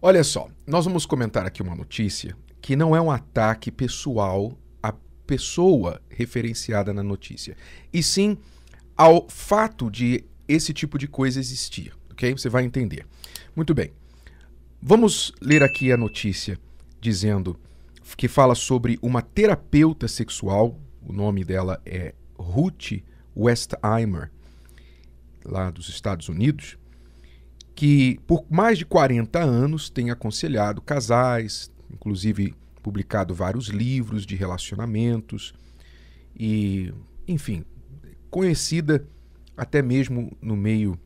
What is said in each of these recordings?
Olha só, nós vamos comentar aqui uma notícia que não é um ataque pessoal à pessoa referenciada na notícia, e sim ao fato de esse tipo de coisa existir, ok? Você vai entender. Muito bem. Vamos ler aqui a notícia dizendo que fala sobre uma terapeuta sexual, o nome dela é Ruth Westheimer, lá dos Estados Unidos, que por mais de 40 anos tem aconselhado casais, inclusive publicado vários livros de relacionamentos e, enfim, conhecida até mesmo no meio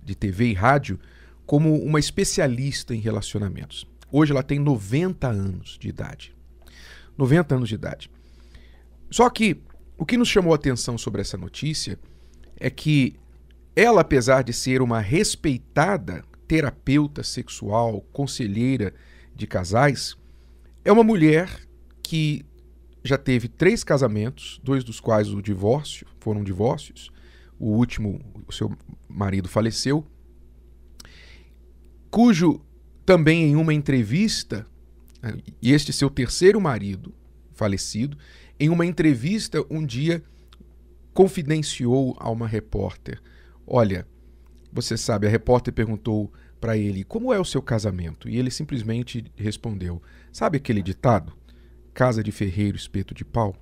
de TV e rádio como uma especialista em relacionamentos. Hoje ela tem 90 anos de idade. 90 anos de idade. Só que o que nos chamou a atenção sobre essa notícia é que ela, apesar de ser uma respeitada terapeuta sexual, conselheira de casais, é uma mulher que já teve 3 casamentos, 2 dos quais foram divórcios. O último, o seu marido faleceu, cujo também em uma entrevista, e este seu terceiro marido falecido, em uma entrevista um dia confidenciou a uma repórter: olha, você sabe, a repórter perguntou para ele, como é o seu casamento? E ele simplesmente respondeu, sabe aquele ditado? Casa de ferreiro, espeto de pau?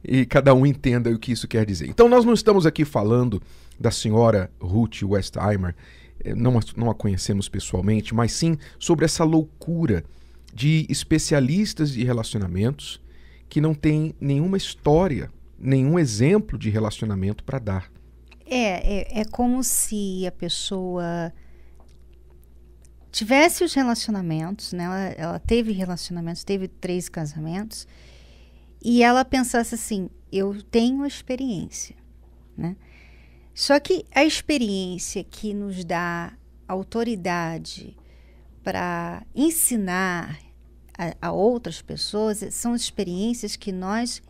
E cada um entenda o que isso quer dizer. Então nós não estamos aqui falando da senhora Ruth Westheimer, não a conhecemos pessoalmente, mas sim sobre essa loucura de especialistas de relacionamentos que não têm nenhuma história, nenhum exemplo de relacionamento para dar. É como se a pessoa tivesse os relacionamentos, né? Ela teve relacionamentos, teve 3 casamentos, e ela pensasse assim, eu tenho a experiência, né? Só que a experiência que nos dá autoridade para ensinar a outras pessoas são as experiências que nós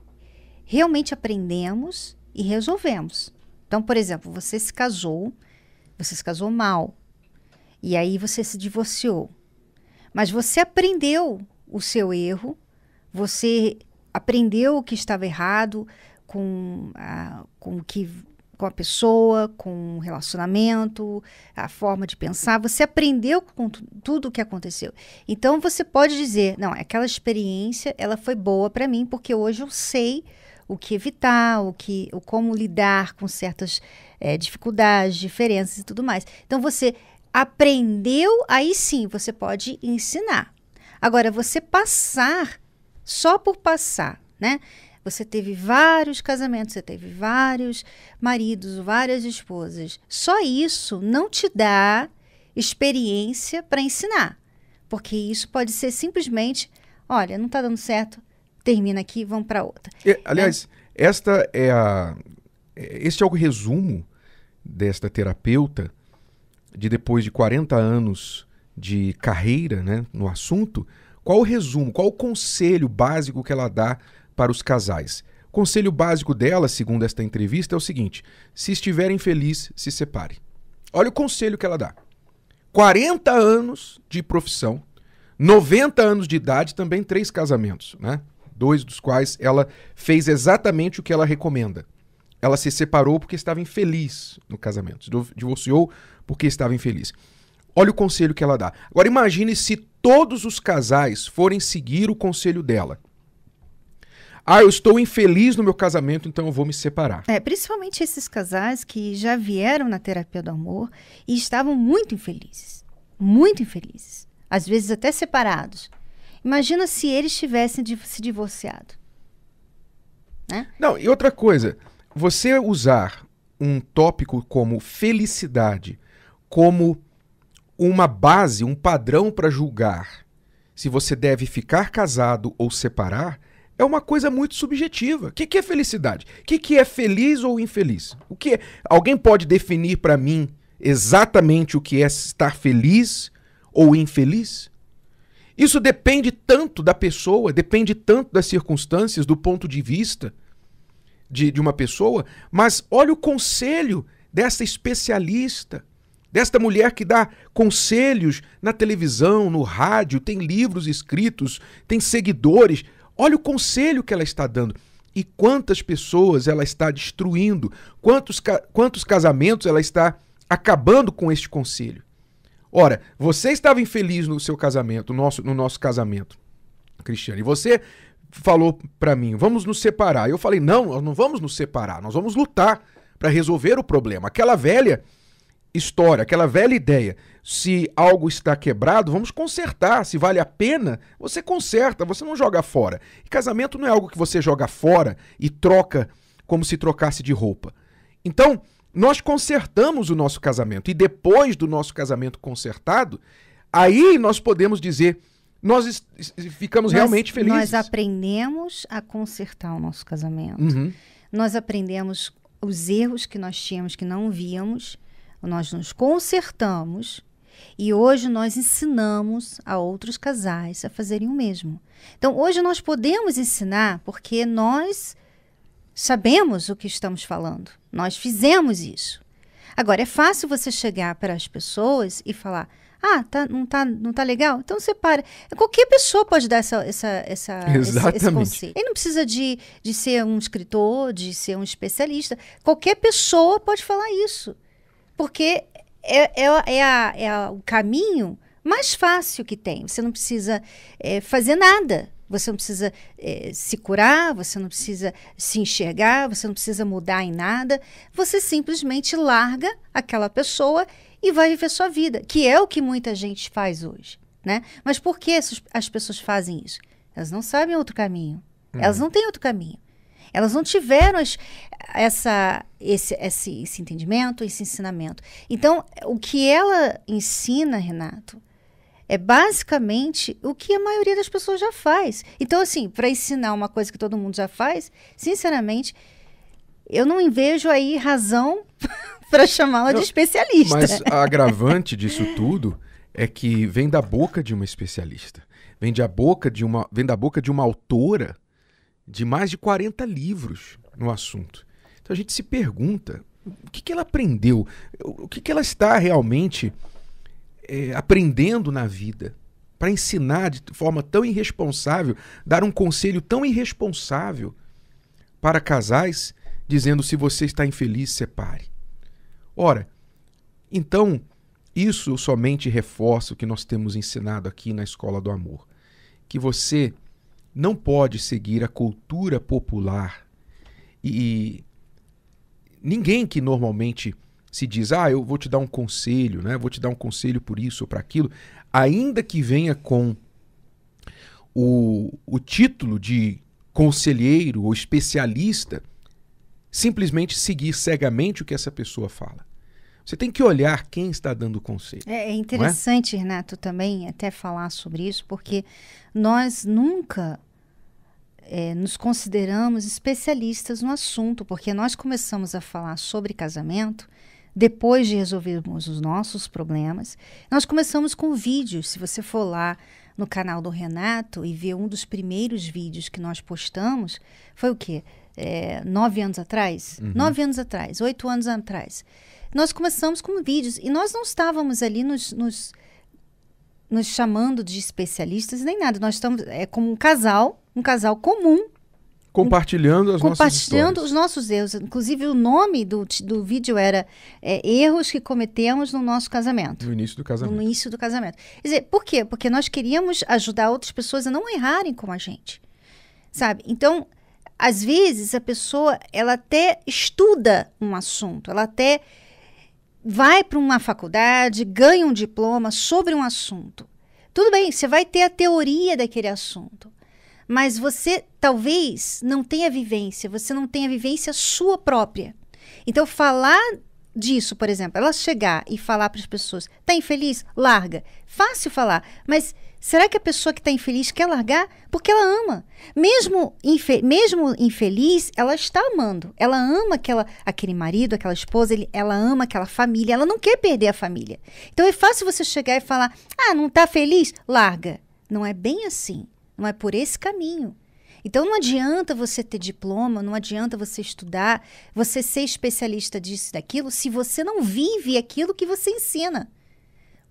realmente aprendemos e resolvemos. Então, por exemplo, você se casou mal, e aí você se divorciou. Mas você aprendeu o seu erro, você aprendeu o que estava errado com a pessoa, com o relacionamento, a forma de pensar. Você aprendeu com tudo o que aconteceu. Então, você pode dizer, não, aquela experiência, ela foi boa para mim, porque hoje eu sei o que evitar, como lidar com certas dificuldades, diferenças e tudo mais. Então, você aprendeu, aí sim, você pode ensinar. Agora, você passar, só por passar, né? Você teve vários casamentos, você teve vários maridos, várias esposas. Só isso não te dá experiência para ensinar. Porque isso pode ser simplesmente, olha, não está dando certo, termina aqui, vamos para outra. Aliás, este é o resumo desta terapeuta, de depois de 40 anos de carreira, né, no assunto. Qual o resumo, qual o conselho básico que ela dá para os casais? O conselho básico dela, segundo esta entrevista, é o seguinte: se estiverem felizes, se separem. Olha o conselho que ela dá. 40 anos de profissão, 90 anos de idade, também 3 casamentos, né? 2 dos quais ela fez exatamente o que ela recomenda. Ela se separou porque estava infeliz no casamento. Divorciou porque estava infeliz. Olha o conselho que ela dá. Agora imagine se todos os casais forem seguir o conselho dela. Eu estou infeliz no meu casamento, então eu vou me separar. Principalmente esses casais que já vieram na terapia do amor e estavam muito infelizes. Muito infelizes. Às vezes até separados. Imagina se eles tivessem se divorciado. Né? Não, e outra coisa, você usar um tópico como felicidade como uma base, um padrão para julgar se você deve ficar casado ou separar, é uma coisa muito subjetiva. O que é felicidade? O que é feliz ou infeliz? Alguém pode definir para mim exatamente o que é estar feliz ou infeliz? Isso depende tanto da pessoa, depende tanto das circunstâncias, do ponto de vista de uma pessoa, mas olha o conselho dessa especialista desta mulher que dá conselhos na televisão, no rádio, tem livros escritos, tem seguidores. Olha o conselho que ela está dando. E quantas pessoas ela está destruindo, quantos casamentos ela está acabando com este conselho. Ora, você estava infeliz no seu casamento, no nosso casamento, Cristiane, e você falou para mim, vamos nos separar. Eu falei, não, nós não vamos nos separar, nós vamos lutar para resolver o problema. Aquela velha história, aquela velha ideia, se algo está quebrado, vamos consertar, se vale a pena, você conserta, você não joga fora. E casamento não é algo que você joga fora e troca como se trocasse de roupa. Então, nós consertamos o nosso casamento, e depois do nosso casamento consertado, aí nós podemos dizer, nós ficamos realmente felizes. Nós aprendemos a consertar o nosso casamento. Uhum. Nós aprendemos os erros que nós tínhamos, que não víamos, nós nos consertamos, e hoje nós ensinamos a outros casais a fazerem o mesmo. Então, hoje nós podemos ensinar porque nós sabemos o que estamos falando. Nós fizemos isso. Agora, é fácil você chegar para as pessoas e falar, não tá legal? Então separa. Qualquer pessoa pode dar esse conselho. Ele não precisa de ser um escritor, de ser um especialista. Qualquer pessoa pode falar isso. Porque é o caminho mais fácil que tem. Você não precisa fazer nada. Você não precisa se curar, você não precisa se enxergar, você não precisa mudar em nada. Você simplesmente larga aquela pessoa e vai viver sua vida, que é o que muita gente faz hoje, né? Mas por que as pessoas fazem isso? Elas não sabem outro caminho. Elas não têm outro caminho. Elas não tiveram esse entendimento, esse ensinamento. Então, o que ela ensina, Renato, é basicamente o que a maioria das pessoas já faz. Então, assim, para ensinar uma coisa que todo mundo já faz, sinceramente, eu não vejo aí razão para chamá-la de especialista. Mas a agravante disso tudo é que vem da boca de uma especialista. Vem da boca de uma autora de mais de 40 livros no assunto. Então a gente se pergunta, o que ela aprendeu? O que ela está realmente aprendendo na vida para ensinar de forma tão irresponsável, dar um conselho tão irresponsável para casais, dizendo, se você está infeliz, separe. Ora, então, isso somente reforça o que nós temos ensinado aqui na Escola do Amor, que você não pode seguir a cultura popular e ninguém que normalmente se diz, eu vou te dar um conselho, né? Vou te dar um conselho por isso ou para aquilo, ainda que venha com o título de conselheiro ou especialista, simplesmente seguir cegamente o que essa pessoa fala. Você tem que olhar quem está dando o conselho. É interessante, Renato, também até falar sobre isso, porque nós nunca nos consideramos especialistas no assunto, porque nós começamos a falar sobre casamento depois de resolvermos os nossos problemas. Nós começamos com vídeos. Se você for lá no canal do Renato e ver um dos primeiros vídeos que nós postamos, foi o quê? 9 anos atrás? Uhum. 9 anos atrás, 8 anos atrás. Nós começamos com vídeos e nós não estávamos ali nos chamando de especialistas nem nada. Nós estamos como um casal comum, compartilhando os nossos erros. Inclusive, o nome do vídeo era Erros que Cometemos no Nosso Casamento. No início do casamento. No início do casamento. Quer dizer, por quê? Porque nós queríamos ajudar outras pessoas a não errarem como a gente. Sabe? Então, às vezes, a pessoa, ela até estuda um assunto, ela até vai para uma faculdade, ganha um diploma sobre um assunto. Tudo bem, você vai ter a teoria daquele assunto. Mas você talvez não tenha vivência, você não tenha vivência sua própria. Então, falar disso, por exemplo, ela chegar e falar para as pessoas, tá infeliz? Larga. Fácil falar, mas será que a pessoa que está infeliz quer largar? Porque ela ama. Mesmo infeliz, ela está amando. Ela ama aquele marido, aquela esposa, ela ama aquela família, ela não quer perder a família. Então, é fácil você chegar e falar, não está feliz? Larga. Não é bem assim. Não é por esse caminho. Então não adianta você ter diploma, não adianta você estudar, você ser especialista disso e daquilo, se você não vive aquilo que você ensina.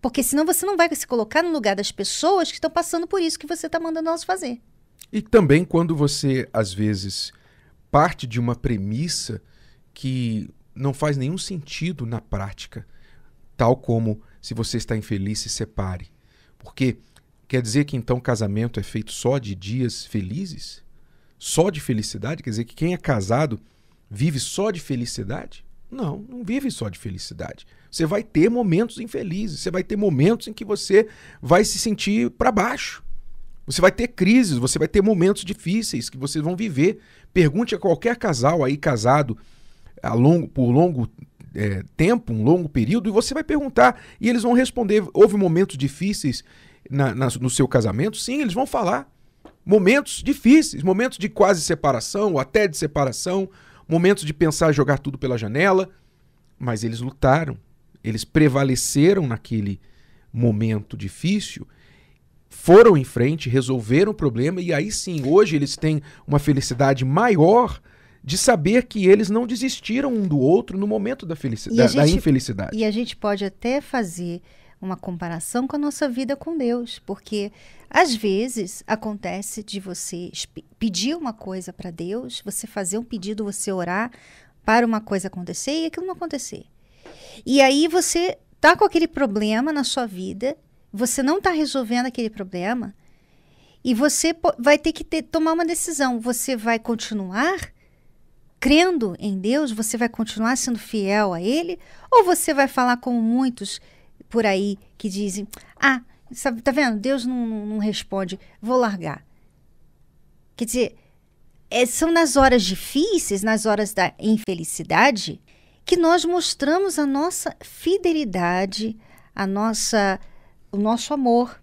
Porque senão você não vai se colocar no lugar das pessoas que estão passando por isso que você está mandando elas fazer. E também quando você, às vezes, parte de uma premissa que não faz nenhum sentido na prática, tal como se você está infeliz, se separe. Porque quer dizer que então casamento é feito só de dias felizes? Só de felicidade? Quer dizer que quem é casado vive só de felicidade? Não, não vive só de felicidade. Você vai ter momentos infelizes, você vai ter momentos em que você vai se sentir para baixo. Você vai ter crises, você vai ter momentos difíceis que vocês vão viver. Pergunte a qualquer casal aí casado por longo tempo, um longo período, e você vai perguntar, e eles vão responder, houve momentos difíceis no seu casamento? Sim, eles vão falar. Momentos difíceis, momentos de quase separação, ou até de separação, momentos de pensar em jogar tudo pela janela, mas eles lutaram, eles prevaleceram naquele momento difícil, foram em frente, resolveram o problema, e aí sim, hoje eles têm uma felicidade maior de saber que eles não desistiram um do outro no momento da infelicidade. E a gente pode até fazer uma comparação com a nossa vida com Deus, porque às vezes acontece de você pedir uma coisa para Deus, você fazer um pedido, você orar para uma coisa acontecer e aquilo não acontecer. E aí você tá com aquele problema na sua vida, você não está resolvendo aquele problema e você vai ter que tomar uma decisão. Você vai continuar crendo em Deus? Você vai continuar sendo fiel a Ele? Ou você vai falar como muitos por aí que dizem, sabe, tá vendo? Deus não responde, vou largar. Quer dizer, são nas horas difíceis, nas horas da infelicidade, que nós mostramos a nossa fidelidade, o nosso amor.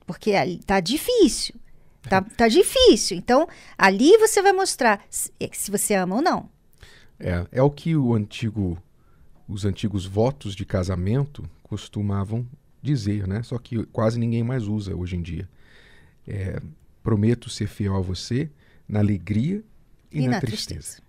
Porque ali tá difícil. Tá difícil. Então, ali você vai mostrar se você ama ou não. É o que os antigos votos de casamento costumavam dizer, né? Só que quase ninguém mais usa hoje em dia. Prometo ser fiel a você na alegria e na tristeza.